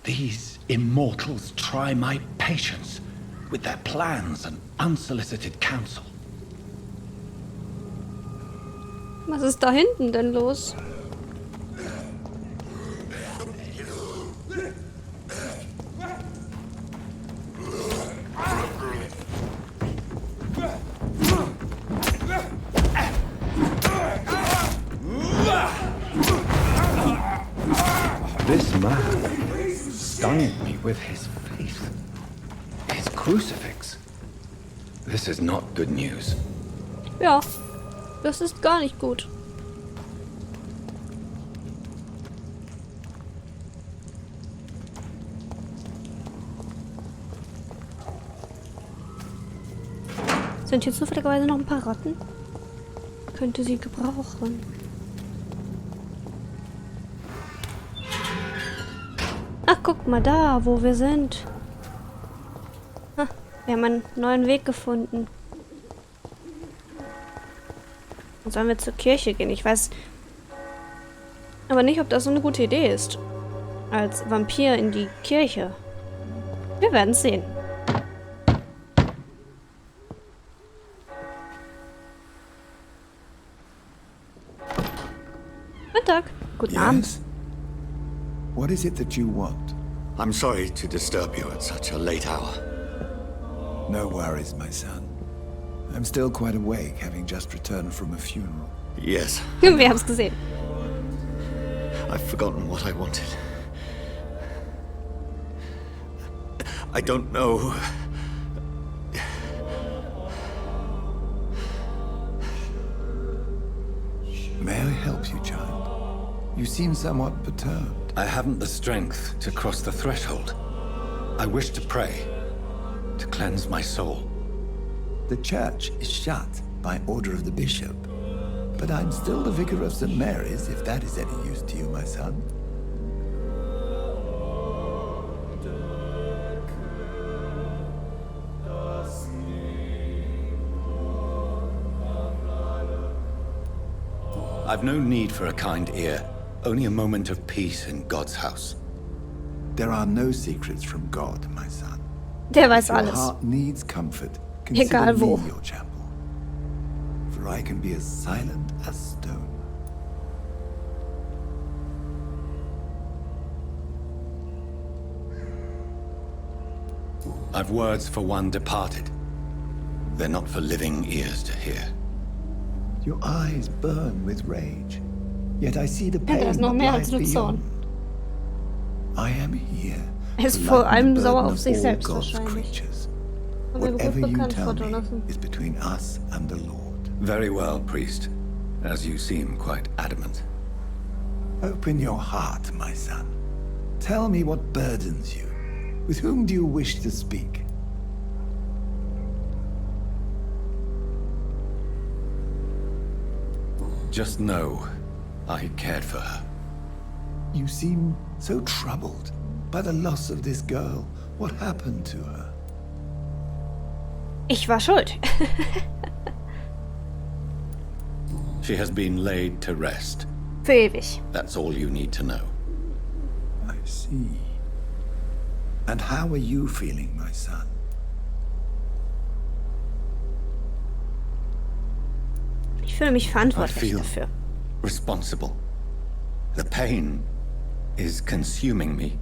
These immortals try my patience with their plans and unsolicited counsel. Was ist da hinten denn los? This man stung me with his faith, his crucifix. This is not good news. Ja, das ist gar nicht gut. Sind hier zufälligerweise noch ein paar Ratten? Könnte sie gebrauchen. Ach, guck mal da, wo wir sind. Ha, wir haben einen neuen Weg gefunden. Und sollen wir zur Kirche gehen? Ich weiß aber nicht, ob das so eine gute Idee ist. Als Vampir in die Kirche. Wir werden es sehen. Guten Tag. Guten Abend. What is it that you want? I'm sorry to disturb you at such a late hour. No worries, my son. I'm still quite awake, having just returned from a funeral. Yes. Wir haben es gesehen. I've forgotten what I wanted. I don't know. May I help you, child? You seem somewhat perturbed. I haven't the strength to cross the threshold. I wish to pray, to cleanse my soul. The church is shut by order of the bishop. But I'm still the vicar of St. Mary's, if that is any use to you, my son. I've no need for a kind ear, only a moment of peace in God's house. There are no secrets from God, my son. Der weiß If your alles. heart needs comfort, consider Egal wo. me your chapel. For I can be as silent as stone. I've words for one departed. They're not for living ears to hear. Your eyes burn with rage, yet I see the Ja, pain da ist noch that mehr lies als nur Zorn. beyond. I am here Er ist to vor lighten allem the sauer burden auf of sich all selbst God's wahrscheinlich. creatures. Haben wir Whatever gut you bekannt, tell Frau me Jonathan. is between us and the Lord. Very well, priest, as you seem quite adamant. Open your heart, my son. Tell me what burdens you. With whom do you wish to speak? Just know, I cared for her. You seem so troubled by the loss of this girl. What happened to her? Ich war schuld. She has been laid to rest. Für ewig. That's all you need to know. I see. And how are you feeling, my son? Ich fühle mich I verantwortlich feel dafür. responsible. The pain is consuming me.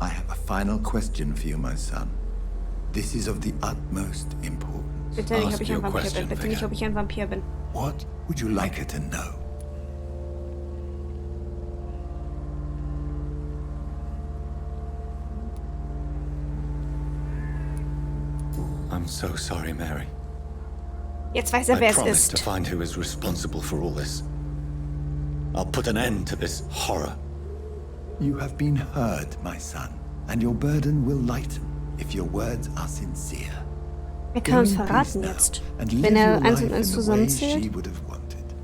I have a final question for you, my son. This is of the utmost importance. Bitte nicht, ob Ask ich ein your Vampir bin. question, Bitte nicht, Vicar. ob ich ein Vampir bin. What would you like her to know? I'm so sorry, Mary. Jetzt weiß er, I wer es promise to ist. find who is responsible for all this. I'll put an end to this horror. You have been heard, my son, and your burden will lighten if your words are sincere. Er kann uns Go in peace verraten now, jetzt. and Wenn live er your eins life und eins in the way she zusammenzählt. would have wanted.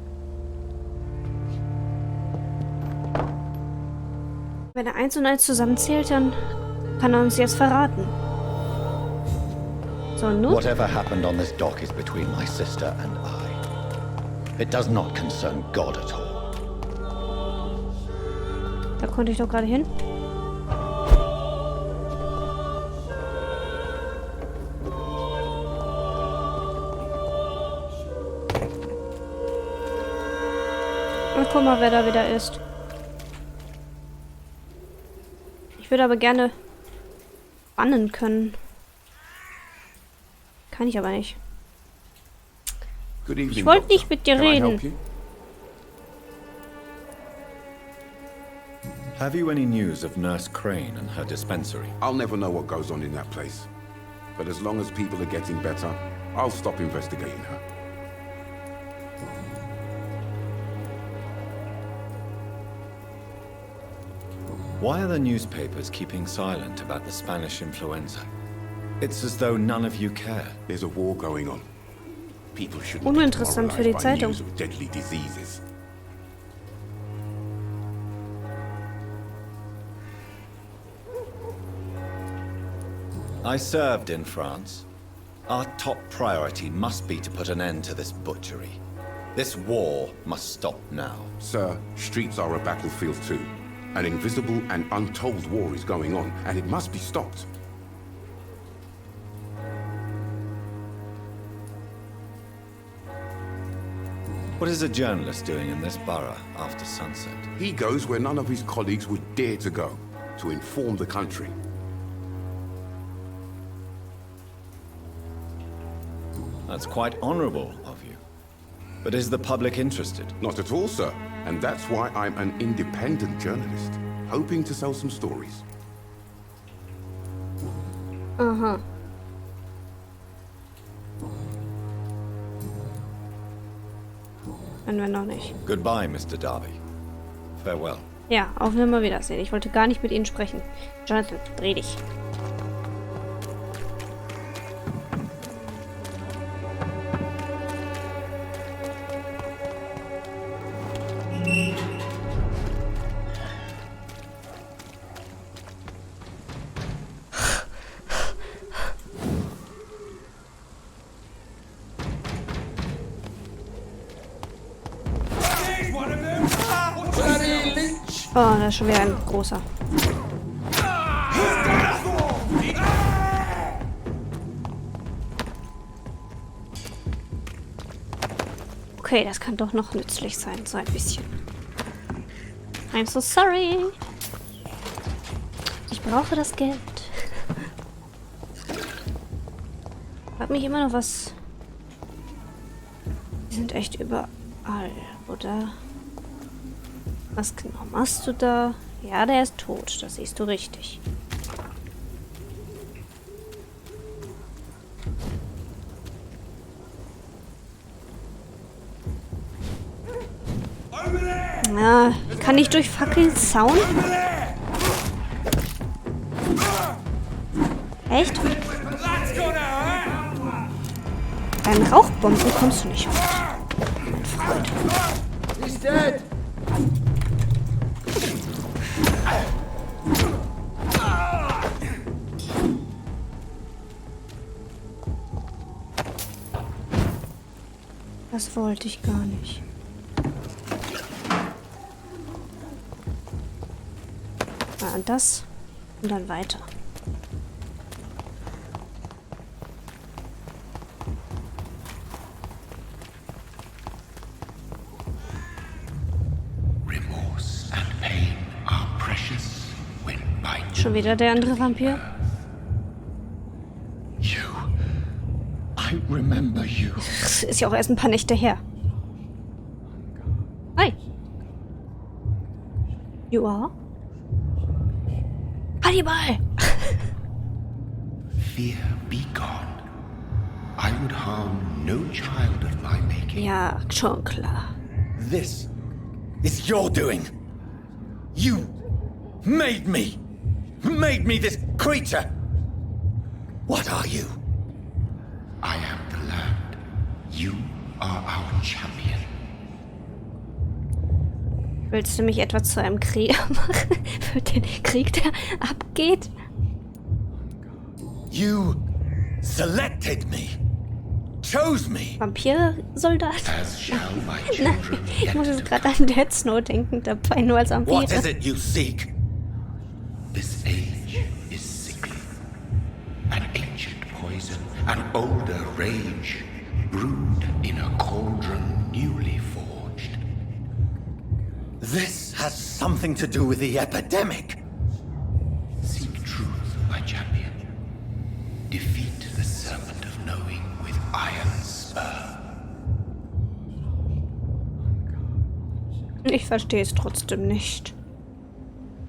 Wenn er eins und eins zusammenzählt, dann kann er uns jetzt verraten. So, nun? Whatever happened on this dock is between my sister and I. It does not concern God at all. Da konnte ich doch gerade hin. guck mal, wer da wieder ist. Ich würde aber gerne bannen können. Kann ich aber nicht. Good evening, Ich wollte Doctor. nicht mit dir Can I reden. help you? Have you any news of Nurse Crane and her dispensary? I'll never know what goes on in that place. But as long as people are getting better, I'll stop investigating her. Why are the newspapers keeping silent about the Spanish influenza? It's as though none of you care. There's a war going on. People shouldn't be Uninteressant für die demoralized by Zeitung. news of deadly diseases. I served in France. Our top priority must be to put an end to this butchery. This war must stop now. Sir, streets are a battlefield too. An invisible and untold war is going on, and it must be stopped. What is a journalist doing in this borough after sunset? He goes where none of his colleagues would dare to go, to inform the country. That's quite honorable of you. But is the public interested? Not at all, sir. And that's why I'm an independent journalist, hoping to sell some stories. Aha. Wenn wir noch nicht. Goodbye, Mr. Darby. Farewell. Ja, auf Nimmerwiedersehen. Ich wollte gar nicht mit Ihnen sprechen. Jonathan, dreh dich. Oh, da ist schon wieder ein großer. Okay, das kann doch noch nützlich sein, so ein bisschen. I'm so sorry. Ich brauche das Geld. Frag mich immer noch was. Die sind echt überall, oder? Was genau machst du da? Ja, der ist tot. Das siehst du richtig. Ja, kann ich durch Fackeln zaun? Echt? Einen Rauchbomben kommst du nicht weit. Mein Freund. He's dead. Das wollte ich gar nicht. Und das und dann weiter. Remorse and pain are precious when by Schon wieder der andere Vampir? you. I remember you. Das ist ja auch erst ein paar Nächte her. Hi. You are? Hannibal! Fear be gone. I would harm no child of my making. Ja, schon klar. This is your doing. You made me. Made me this creature. What are you? I am the land. You are our champion. Willst du mich etwa zu einem Krieger machen? Für den Krieg, der abgeht? You selected me. Chose me. Vampir-Soldat? As shall my Nein, children ich muss yet jetzt gerade an Dead Snow denken, dabei nur als Vampire. What is it you seek? This age is sickly. An ancient poison, an older rage, brewed in a cauldron newly forged. This has something to do with the epidemic. Seek truth, my champion. Defeat the serpent of knowing with iron spur. Ich verstehe es trotzdem nicht.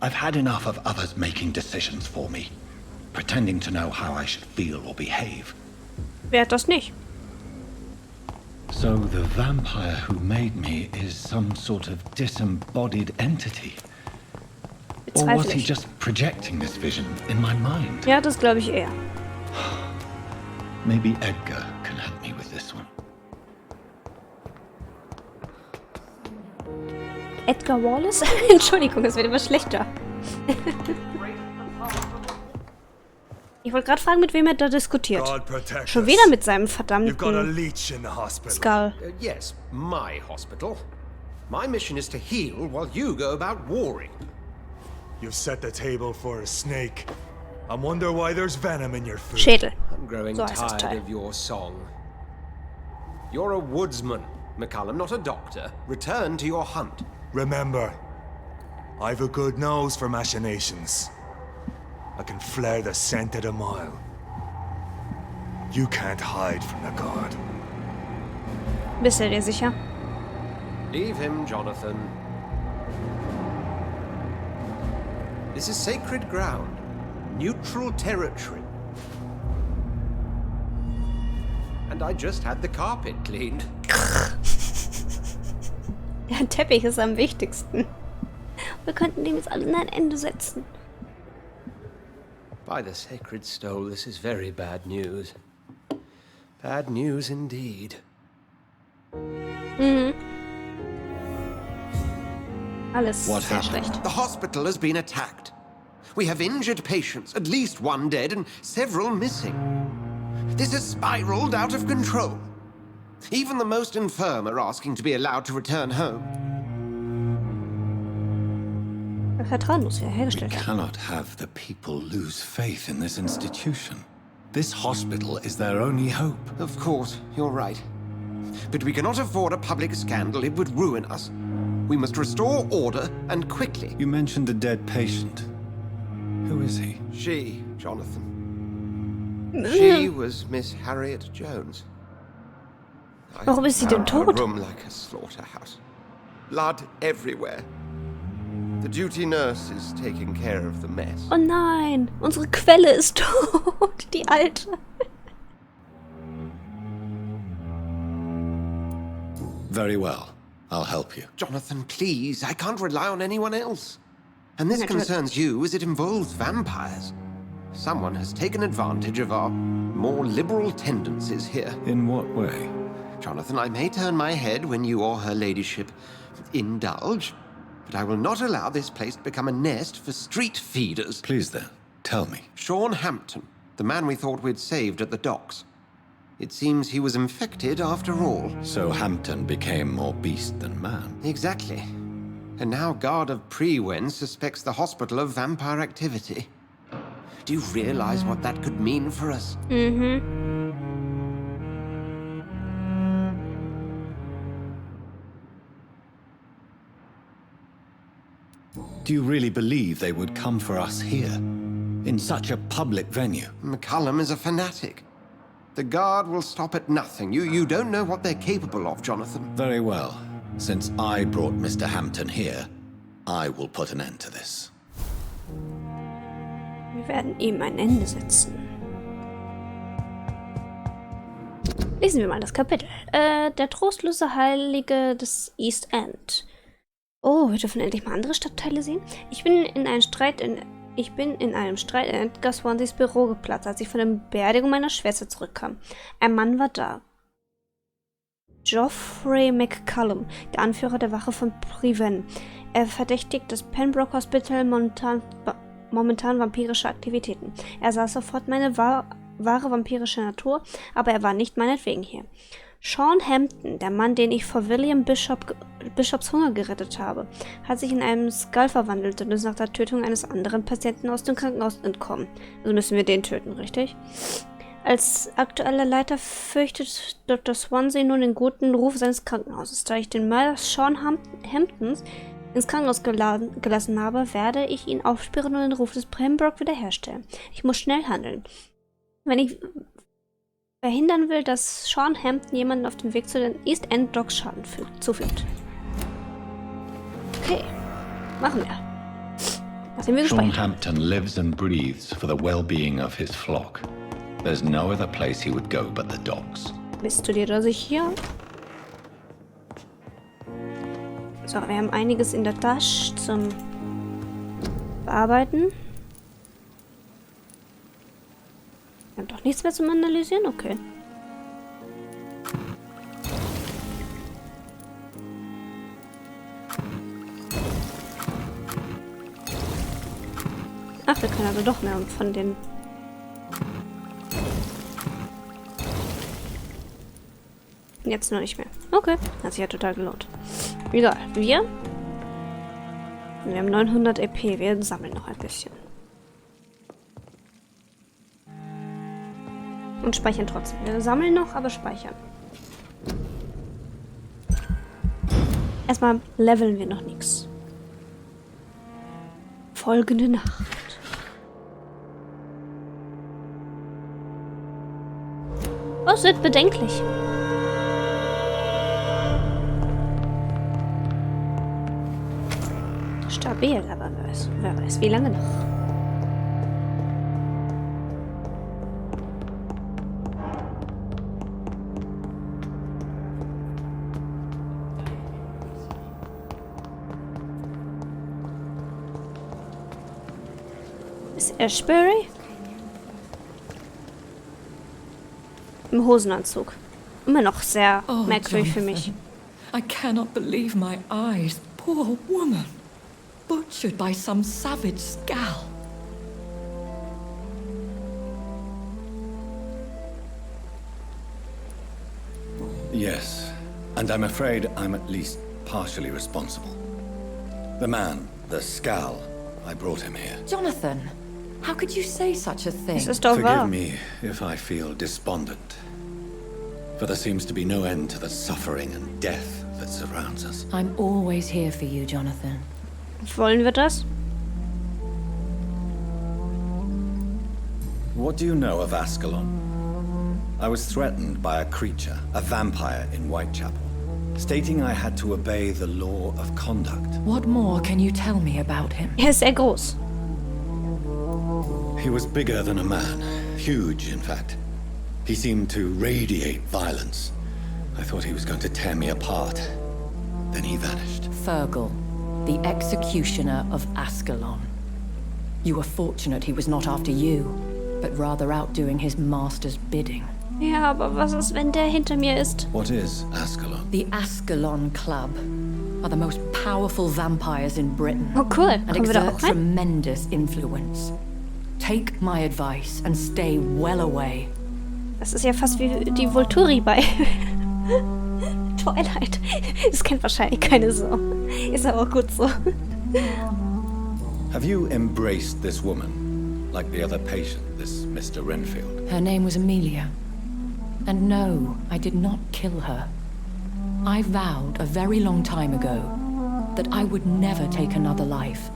I've had enough of others making decisions for me, pretending to know how I should feel or behave. Wer hat das nicht? So the vampire who made me is some sort of disembodied entity? Or was he just projecting this vision in my mind? Ja, das glaube ich eher. Maybe Edgar can help me with this one. Edgar Wallace? Entschuldigung, es wird immer schlechter. Ich wollte gerade fragen, mit wem er da diskutiert. Schon wieder mit seinem verdammten Skull. Yes, my hospital. My mission is to heal while you go about warring. You've set the table for a snake. I wonder why there's venom in your food. Schädel. I'm growing So heißt das tired Teil. of your song. You're a woodsman, McCallum, not a doctor. Return to your hunt. Remember, I've a good nose for machinations. I can flare the scent at a mile. You can't hide from the god. Bist du dir sicher? Leave him, Jonathan. This is sacred ground. Neutral territory. And I just had the carpet cleaned. Der Teppich ist am wichtigsten. Wir könnten dem jetzt alle ein Ende setzen. By the sacred stole, this is very bad news. Bad news indeed. Alles What sehr happened? schlecht. The hospital has been attacked. We have injured patients, at least one dead and several missing. This has spiraled out of control. Even the most infirm are asking to be allowed to return home. Vertrauen muss wieder We hergestellt werden. cannot have the people lose faith in this institution. This hospital is their only hope. Of course, you're right. But we cannot afford a public scandal. It would ruin us. We must restore order, and quickly. You mentioned a dead patient. Who is he? She, Jonathan. She was Miss Harriet Jones. I Warum ist sie denn found her tot? room like a slaughterhouse. Blood everywhere. The duty nurse is taking care of the mess. Oh nein, unsere Quelle ist tot. Die alte. Very well. I'll help you. Jonathan, please, I can't rely on anyone else. And this concerns you as it involves vampires. Someone has taken advantage of our more liberal tendencies here. In what way? Jonathan, I may turn my head when you or her ladyship indulge, but I will not allow this place to become a nest for street feeders. Please then, tell me. Sean Hampton, the man we thought we'd saved at the docks. It seems he was infected after all. So Hampton became more beast than man. Exactly. And now Guard of Prewen suspects the hospital of vampire activity. Do you realize what that could mean for us? Do you really believe they would come for us here? In such a public venue? McCallum is a fanatic. The Guard will stop at nothing. You don't know what they're capable of, Jonathan. Very well. Since I brought Mr. Hampton here, I will put an end to this. Wir werden ihm ein Ende setzen. Lesen wir mal das Kapitel. Der trostlose Heilige des East End. Oh, wir dürfen endlich mal andere Stadtteile sehen. Ich bin in einem Streit in Edgar Swanseas Büro geplatzt, als ich von der Beerdigung meiner Schwester zurückkam. Ein Mann war da. Geoffrey McCallum, der Anführer der Wache von Prewen. Er verdächtigt das Pembroke Hospital momentan vampirische Aktivitäten. Er sah sofort meine wahre vampirische Natur, aber er war nicht meinetwegen hier. Sean Hampton, der Mann, den ich vor William Bishops Hunger gerettet habe, hat sich in einen Skull verwandelt und ist nach der Tötung eines anderen Patienten aus dem Krankenhaus entkommen. Also müssen wir den töten, richtig? Als aktueller Leiter fürchtet Dr. Swansea nun den guten Ruf seines Krankenhauses. Da ich den Mörder Sean Hamptons ins Krankenhaus gelassen habe, werde ich ihn aufspüren und den Ruf des Pembroke wiederherstellen. Ich muss schnell handeln. Wenn ich verhindern will, dass Sean Hampton jemanden auf dem Weg zu den East End Docks Schaden zufügt. Okay, machen wir. Nachdem wir Sean gespeichert. Hampton lives and breathes for the well-being of his flock. There's no other place he would go but the docks. Installiert er sich hier. So, wir haben einiges in der Tasche zum Bearbeiten. Wir haben doch nichts mehr zum Analysieren? Okay. Ach, wir können also doch mehr von den... Jetzt noch nicht mehr. Okay, hat sich ja total gelohnt. Egal, wir haben 900 EP, wir sammeln noch ein bisschen. Und speichern trotzdem. Wir sammeln noch, aber speichern. Erstmal leveln wir noch nichts. Folgende Nacht. Oh, es wird bedenklich. Stabil, aber wer weiß, wie lange noch. Ist Ashbury? Im Hosenanzug. Immer noch sehr merkwürdig für mich. I cannot believe my eyes. Poor woman. Butchered by some savage scowl. Yes, and I'm afraid I'm at least partially responsible. The man, the scowl, I brought him here. Jonathan, how could you say such a thing? Es ist doch Forgive wahr. me if I feel despondent, for there seems to be no end to the suffering and death that surrounds us. I'm always here for you, Jonathan. Wollen wir das? What do you know of Ascalon? I was threatened by a creature, a vampire in Whitechapel, stating I had to obey the law of conduct. What more can you tell me about him? Er ist sehr groß. He was bigger than a man, huge in fact. He seemed to radiate violence. I thought he was going to tear me apart. Then he vanished. Fergal, the executioner of Ascalon. You were fortunate he was not after you, but rather out doing his master's bidding. Ja, aber was ist, wenn der hinter mir ist? What is Ascalon? The Ascalon Club are the most powerful vampires in Britain. Oh cool, And kommen wir da exert auch rein? tremendous influence. Take my advice and stay well away. Das ist ja fast wie die Volturi bei Twilight. Das kennt wahrscheinlich keine Sau. Ist aber auch gut so. Have you embraced this woman, like the other patient, this Mr. Renfield? Her name was Amelia. And no, I did not kill her. I vowed a very long time ago that I would never take another life,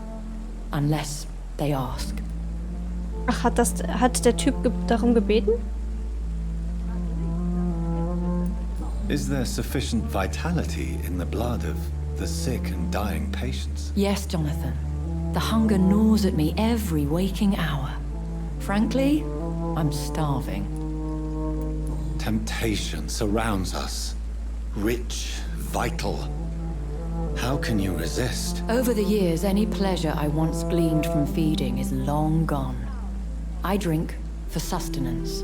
unless they ask. Ach, hat der Typ darum gebeten? Is there sufficient vitality in the blood of the sick and dying patients? Yes, Jonathan. The hunger gnaws at me every waking hour. Frankly, I'm starving. Temptation surrounds us. Rich, vital. How can you resist? Over the years, any pleasure I once gleaned from feeding is long gone. I drink for sustenance.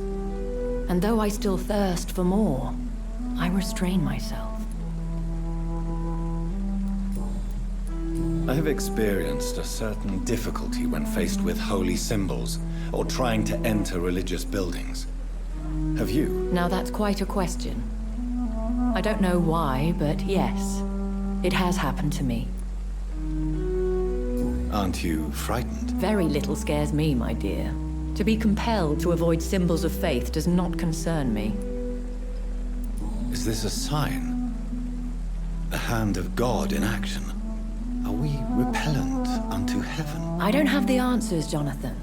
And though I still thirst for more, I restrain myself. I have experienced a certain difficulty when faced with holy symbols or trying to enter religious buildings. Have you? Now that's quite a question. I don't know why, but yes, it has happened to me. Aren't you frightened? Very little scares me, my dear. To be compelled to avoid symbols of faith does not concern me. Is this a sign? The hand of God in action? Are we repellent unto heaven? I don't have the answers, Jonathan.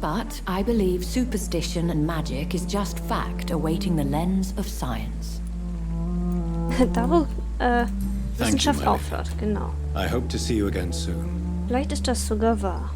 But I believe superstition and magic is just fact awaiting the lens of science. Da wo Thank you, Wissenschaft my lady. aufhört, genau. I hope to see you again soon. Vielleicht ist das sogar wahr.